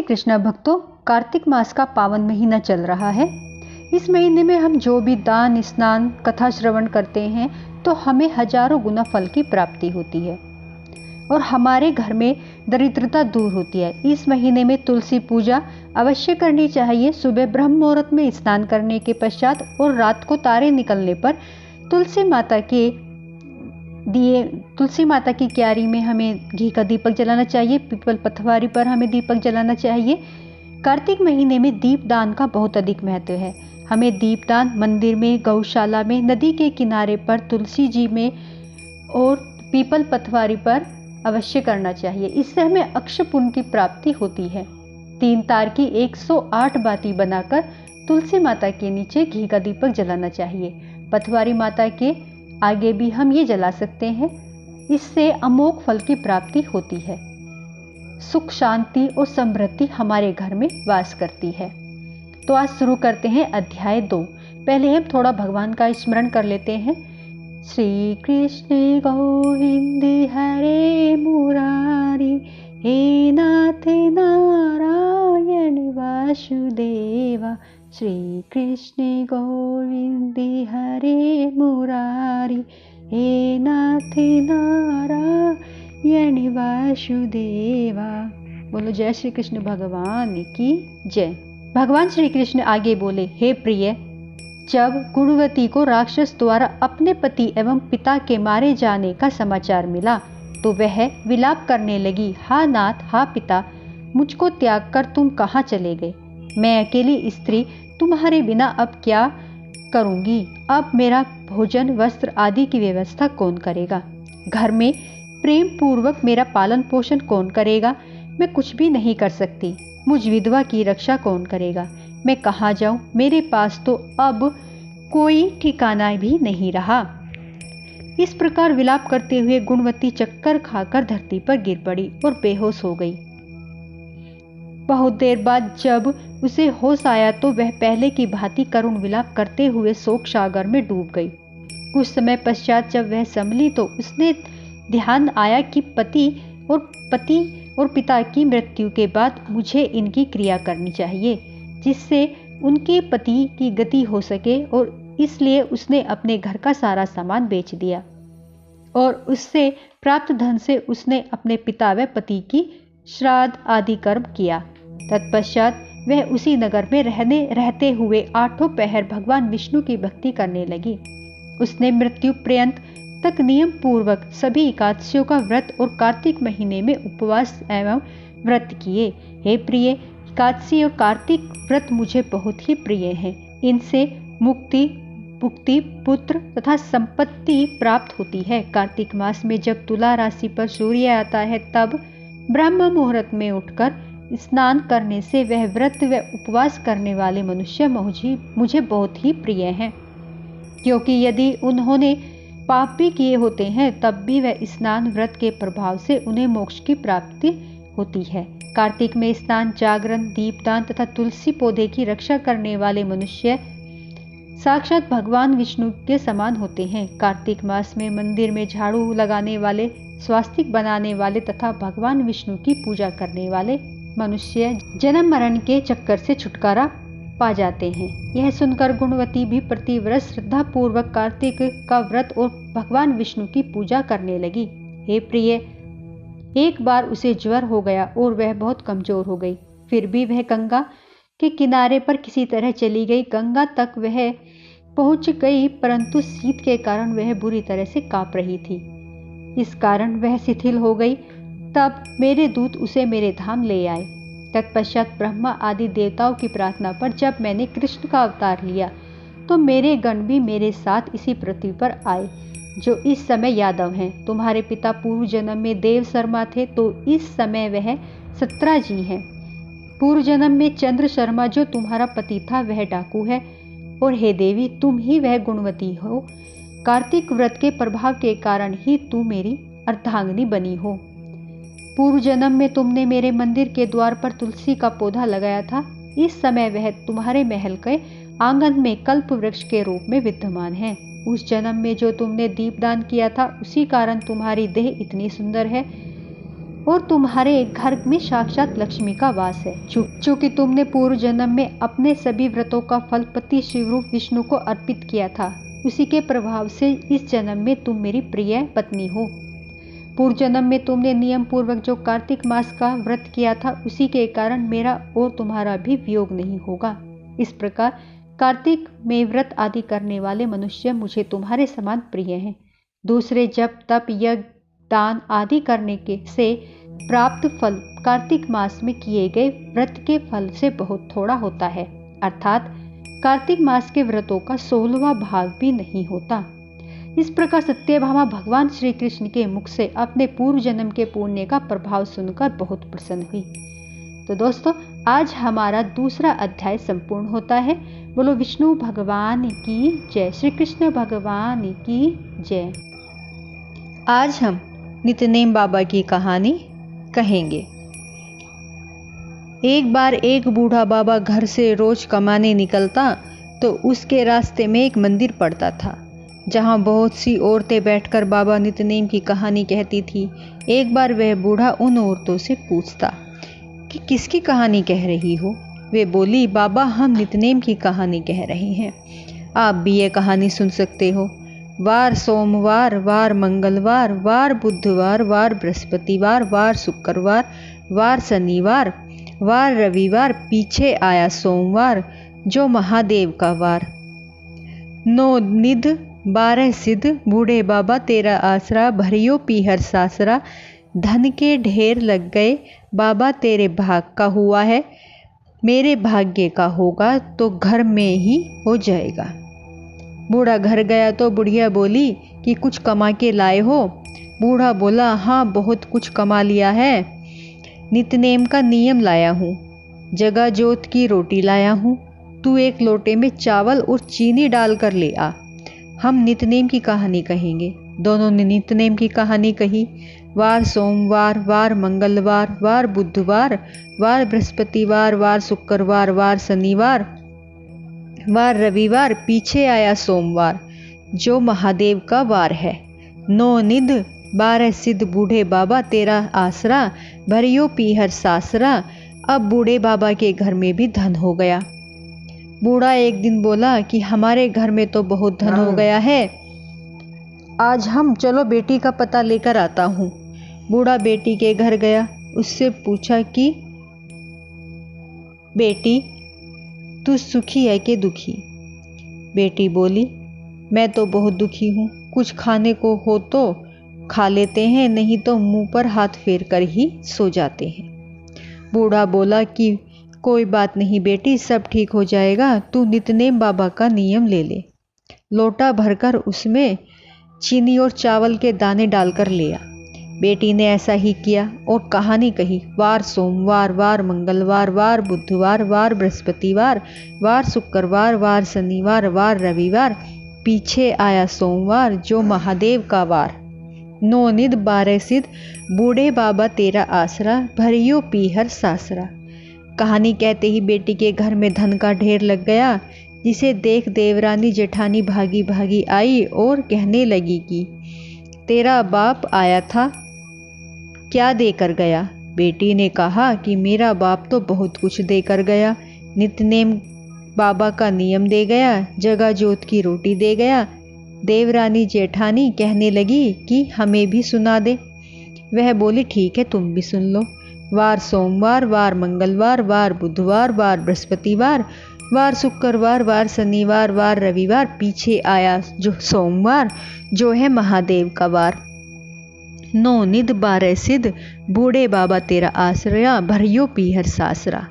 कृष्णा भक्तों, कार्तिक मास का पावन महीना चल रहा है। इस महीने में हम जो भी दान, स्नान, कथा श्रवण करते हैं तो हमें हजारों गुना फल की प्राप्ति होती है और हमारे घर में दरिद्रता दूर होती है। इस महीने में तुलसी पूजा अवश्य करनी चाहिए। सुबह ब्रह्म मुहूर्त में स्नान करने के पश्चात और रात को तारे निकलने पर तुलसी माता की क्यारी में हमें घी का दीपक जलाना चाहिए। पीपल पथवारी पर हमें दीपक जलाना चाहिए। कार्तिक महीने में दीपदान का बहुत अधिक महत्व है। हमें दीपदान मंदिर में, गौशाला में, नदी के किनारे पर, तुलसी जी में और पीपल पथवारी पर अवश्य करना चाहिए। इससे हमें अक्षय पुण्य की प्राप्ति होती है। 3 तार की 108 बाती बनाकर तुलसी माता के नीचे घी का दीपक जलाना चाहिए। पथवारी माता के आगे भी हम ये जला सकते हैं। इससे अमोघ फल की प्राप्ति होती है। सुख, शांति और समृद्धि हमारे घर में वास करती है। तो आज शुरू करते हैं अध्याय 2। पहले हम थोड़ा भगवान का स्मरण कर लेते हैं। श्री कृष्ण गोविंद हरे मुरारी, हे नाथ नारायण वासुदेवा। श्री कृष्ण गोविंद हरे मुरारी, हे नाथ नारायण वासुदेवा। बोलो जय श्री कृष्ण भगवान की जय। भगवान श्री कृष्ण आगे बोले, हे प्रिय, जब गुणवती को राक्षस द्वारा अपने पति एवं पिता के मारे जाने का समाचार मिला तो वह विलाप करने लगी। हा नाथ, हा पिता, मुझको त्याग कर तुम कहाँ चले गए? मैं अकेली स्त्री तुम्हारे बिना अब क्या करूंगी? अब मेरा भोजन, वस्त्र आदि की व्यवस्था कौन करेगा? घर में प्रेम पूर्वक मेरा पालन पोषण कौन करेगा? मैं कुछ भी नहीं कर सकती। मुझ विधवा की रक्षा कौन करेगा? मैं कहाँ जाऊं? मेरे पास तो अब कोई ठिकाना भी नहीं रहा। इस प्रकार विलाप करते हुए गुणवती चक्कर खाकर धरती पर गिर पड़ी और बेहोश हो गई। बहुत देर बाद जब उसे होश आया तो वह पहले की भांति करुण विलाप करते हुए शोक सागर में डूब गई। कुछ समय पश्चात जब वह संभली तो उसने ध्यान आया कि पति और पिता की मृत्यु के बाद मुझे इनकी क्रिया करनी चाहिए जिससे उनके पति की गति हो सके, और इसलिए उसने अपने घर का सारा सामान बेच दिया और उससे प्राप्त धन से उसने अपने पिता व पति की श्राद्ध आदि कर्म किया। तत्पश्चात वह उसी नगर में रहते हुए 8 पहर भगवान विष्णु की भक्ति करने लगी। उसने मृत्यु पर्यंत तक नियम पूर्वक सभी एकादशियों का व्रत और कार्तिक महीने में उपवास एवं व्रत किए। हे प्रिय, एकादशी और कार्तिक व्रत मुझे बहुत ही प्रिय हैं। इनसे मुक्ति, पुत्र तथा संपत्ति प्राप्त होती है। कार्तिक मास में जब तुला राशि पर सूर्य आता है तब ब्रह्म मुहूर्त में उठकर स्नान करने से वह व्रत व उपवास करने वाले मनुष्य मुझे बहुत ही प्रिय हैं, क्योंकि यदि उन्होंने पाप भी किए होते हैं तब भी वह स्नान व्रत के प्रभाव से उन्हें मोक्ष की प्राप्ति होती है। कार्तिक में स्नान, जागरण, दीपदान तथा तुलसी पौधे की रक्षा करने वाले मनुष्य साक्षात भगवान विष्णु के समान होते हैं। कार्तिक मास में मंदिर में झाड़ू लगाने वाले, स्वास्तिक बनाने वाले तथा भगवान विष्णु की पूजा करने वाले मनुष्य जन्म मरण के चक्कर से छुटकारा पा जाते हैं। यह सुनकर गुणवती भी प्रतिवर्ष श्रद्धा पूर्वक कार्तिक का व्रत और भगवान विष्णु की पूजा करने लगी। हे प्रिय, एक बार उसे ज्वर हो गया और वह बहुत कमजोर हो गई। फिर भी वह गंगा के किनारे पर किसी तरह चली गई। गंगा तक वह पहुंच गई, परंतु शीत के कारण वह बुरी तरह से कांप रही थी। इस कारण वह शिथिल हो गई। तब मेरे दूत उसे मेरे धाम ले आए। तत्पश्चात ब्रह्मा आदि देवताओं की प्रार्थना पर जब मैंने कृष्ण का अवतार लिया तो मेरे गण भी मेरे साथ इसी पृथ्वी पर आए, जो इस समय यादव हैं। तुम्हारे पिता पूर्व जन्म में देव शर्मा थे तो इस समय वह सत्राजी हैं। पूर्व जन्म में चंद्र शर्मा जो तुम्हारा पति था वह डाकू है, और हे देवी, तुम ही वह गुणवती हो। कार्तिक व्रत के प्रभाव के कारण ही तू मेरी अर्धांगिनी बनी हो। पूर्व जन्म में तुमने मेरे मंदिर के द्वार पर तुलसी का पौधा लगाया था। इस समय वह तुम्हारे महल के आंगन में कल्प वृक्ष के रूप में विद्यमान है। उस जन्म में जो तुमने दीपदान किया था उसी कारण तुम्हारी देह इतनी सुंदर है और तुम्हारे घर में साक्षात लक्ष्मी का वास है। चूंकि तुमने पूर्व जन्म में अपने सभी व्रतों का फल पति शिवरूप विष्णु को अर्पित किया था, उसी के प्रभाव से इस जन्म में तुम मेरी प्रिय पत्नी हो। पूर्व जन्म में तुमने नियम पूर्वक जो कार्तिक मास का व्रत किया था, उसी के कारण मेरा और तुम्हारा भी वियोग नहीं होगा। इस प्रकार कार्तिक में व्रत आदि करने वाले मनुष्य मुझे तुम्हारे समान प्रिय हैं। दूसरे जप तप यज्ञ दान आदि करने के से प्राप्त फल कार्तिक मास में किए गए व्रत के फल से बहुत थोड़ा होता है, अर्थात कार्तिक मास के व्रतों का 16वां भाग भी नहीं होता। इस प्रकार सत्यभामा भगवान श्री कृष्ण के मुख से अपने पूर्व जन्म के पुण्य का प्रभाव सुनकर बहुत प्रसन्न हुई। तो दोस्तों, आज हमारा दूसरा अध्याय संपूर्ण होता है। बोलो विष्णु भगवान की जय, श्री कृष्ण भगवान की जय। आज हम नित्यनेम बाबा की कहानी कहेंगे। एक बार एक बूढ़ा बाबा घर से रोज कमाने निकलता तो उसके रास्ते में एक मंदिर पड़ता था, जहाँ बहुत सी औरतें बैठकर बाबा नित्यनेम की कहानी कहती थी। एक बार वह बूढ़ा उन औरतों से पूछता कि किसकी कहानी कह रही हो। वे बोली, बाबा हम नित्यनेम की कहानी कह रहे हैं, आप भी ये कहानी सुन सकते हो। वार सोमवार, वार मंगलवार, वार बुधवार, वार बृहस्पतिवार, वार शुक्रवार, वार शनिवार, वार रविवार, पीछे आया सोमवार, जो महादेव का वार। 9 निध 12 सिद्ध, बूढ़े बाबा तेरा आसरा, भरियो पीहर सासरा, धन के ढेर लग गए, बाबा तेरे भाग का हुआ है, मेरे भाग्य का होगा तो घर में ही हो जाएगा। बूढ़ा घर गया तो बुढ़िया बोली कि कुछ कमा के लाए हो। बूढ़ा बोला, हाँ बहुत कुछ कमा लिया है। नित्यनेम का नियम लाया हूँ, जगह जोत की रोटी लाया हूँ, तू एक लोटे में चावल और चीनी डालकर ले आ। हम नित्यनेम की कहानी कहेंगे। दोनों ने नित्यनेम की कहानी कही। वार सोमवार, वार मंगलवार, वार बुधवार, वार बृहस्पतिवार, वार शुक्रवार, वार शनिवार, वार रविवार, पीछे आया सोमवार, जो महादेव का वार है। 9 निध 12 सिद्ध, बूढ़े बाबा तेरा आसरा, भरियो पीहर सासरा। अब बूढ़े बाबा के घर में भी धन हो गया। बूढ़ा एक दिन बोला कि हमारे घर में तो बहुत धन हो गया है, आज हम चलो बेटी का पता लेकर आता हूँ। बूढ़ा बेटी के घर गया, उससे पूछा कि बेटी तू सुखी है कि दुखी। बेटी बोली, मैं तो बहुत दुखी हूँ, कुछ खाने को हो तो खा लेते हैं, नहीं तो मुंह पर हाथ फेर कर ही सो जाते हैं। बूढ़ा बोला कि कोई बात नहीं बेटी, सब ठीक हो जाएगा, तू नित्यनेम बाबा का नियम ले ले। लोटा भरकर उसमें चीनी और चावल के दाने डालकर ले आ। बेटी ने ऐसा ही किया और कहानी कही। वार सोमवार, वार मंगलवार, वार बुधवार, वार बृहस्पतिवार, वार शुक्रवार, वार शनिवार, वार रविवार, पीछे आया सोमवार, जो महादेव का वार। 9 निध 12 सिद्ध, बूढ़े बाबा तेरा आसरा, भरियो पीहर सासरा। कहानी कहते ही बेटी के घर में धन का ढेर लग गया, जिसे देख देवरानी जेठानी भागी भागी आई और कहने लगी कि तेरा बाप आया था, क्या देकर गया। बेटी ने कहा कि मेरा बाप तो बहुत कुछ देकर गया, नित्यनेम बाबा का नियम दे गया, जगह जोत की रोटी दे गया। देवरानी जेठानी कहने लगी कि हमें भी सुना दे। वह बोली, ठीक है तुम भी सुन लो। वार सोमवार, वार मंगलवार, वार बुधवार, वार बृहस्पतिवार, वार शुक्रवार, वार शनिवार, वार रविवार, पीछे आया जो सोमवार, जो है महादेव का वार। 9 निध 12 सिद्ध, बूढ़े बाबा तेरा आसरा, भरियो पीहर सासरा।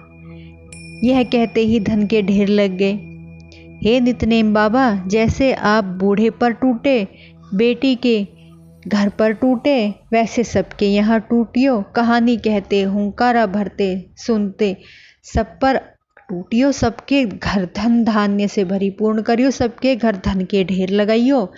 यह कहते ही धन के ढेर लग गए। हे नित्यनेम बाबा, जैसे आप बूढ़े पर टूटे, बेटी के घर पर टूटे, वैसे सबके यहाँ टूटियो। कहानी कहते, हुंकारा भरते, सुनते, सब पर टूटियो, सबके घर धन धान्य से भरी पूर्ण करियो, सबके घर धन के ढेर लगाइयो।